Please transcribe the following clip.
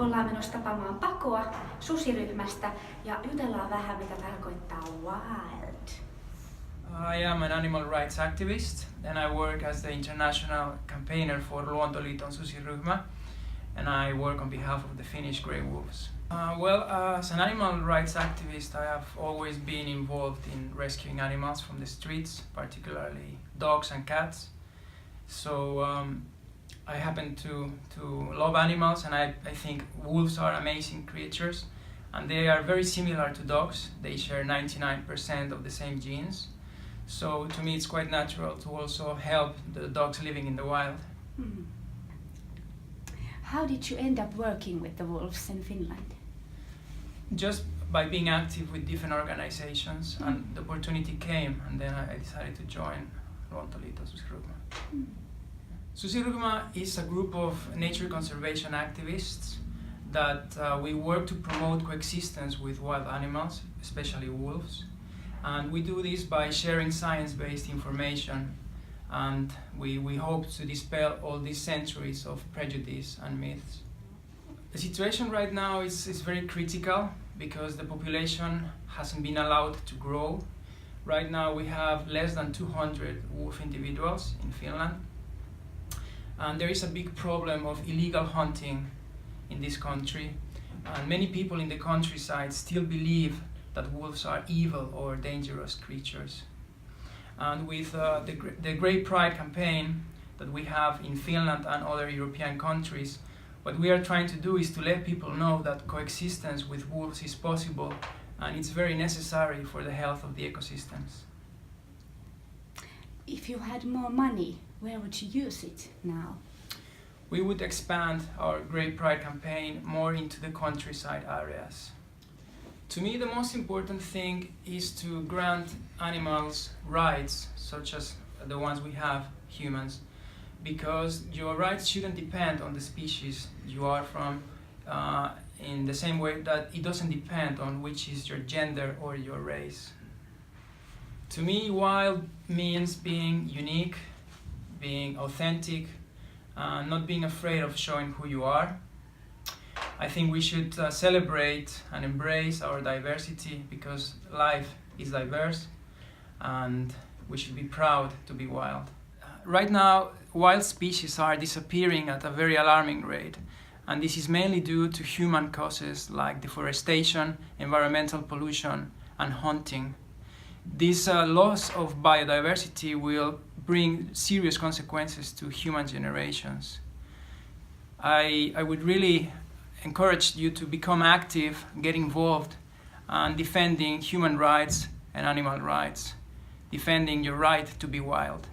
ollaan menossa tapaamaan Pakoa Susiryhmästä ja jutellaan vähän, mitä tarkoittaa wild. I am an animal rights activist and I work as the international campaigner for Luonto-Liiton Susiryhmän, and I work on behalf of the Finnish grey wolves. As an animal rights activist, I have always been involved in rescuing animals from the streets, particularly dogs and cats. So I happen to love animals, and I think wolves are amazing creatures, and they are very similar to dogs. They share 99% of the same genes. So to me it's quite natural to also help the dogs living in the wild. Mm. How did you end up working with the wolves in Finland? Just by being active with different organizations, and the opportunity came, and then I decided to join Luonto-Liiton Susiryhmän. Mm. Susiryhmä is a group of nature conservation activists that we work to promote coexistence with wild animals, especially wolves. And we do this by sharing science-based information, and we hope to dispel all these centuries of prejudice and myths. The situation right now is very critical because the population hasn't been allowed to grow. Right now we have less than 200 wolf individuals in Finland, and there is a big problem of illegal hunting in this country, and many people in the countryside still believe that wolves are evil or dangerous creatures. And with the Great Pride campaign that we have in Finland and other European countries, what we are trying to do is to let people know that coexistence with wolves is possible, and it's very necessary for the health of the ecosystems. If you had more money, where would you use it now? We would expand our Great Pride campaign more into the countryside areas. To me, the most important thing is to grant animals rights, such as the ones we have, humans, because your rights shouldn't depend on the species you are from, in the same way that it doesn't depend on which is your gender or your race. To me, wild means being unique, being authentic, not being afraid of showing who you are. I think we should celebrate and embrace our diversity because life is diverse, and we should be proud to be wild. Right now, wild species are disappearing at a very alarming rate, and this is mainly due to human causes like deforestation, environmental pollution, and hunting. This loss of biodiversity will bring serious consequences to human generations. I would really encourage you to become active, get involved, and defending human rights and animal rights, defending your right to be wild.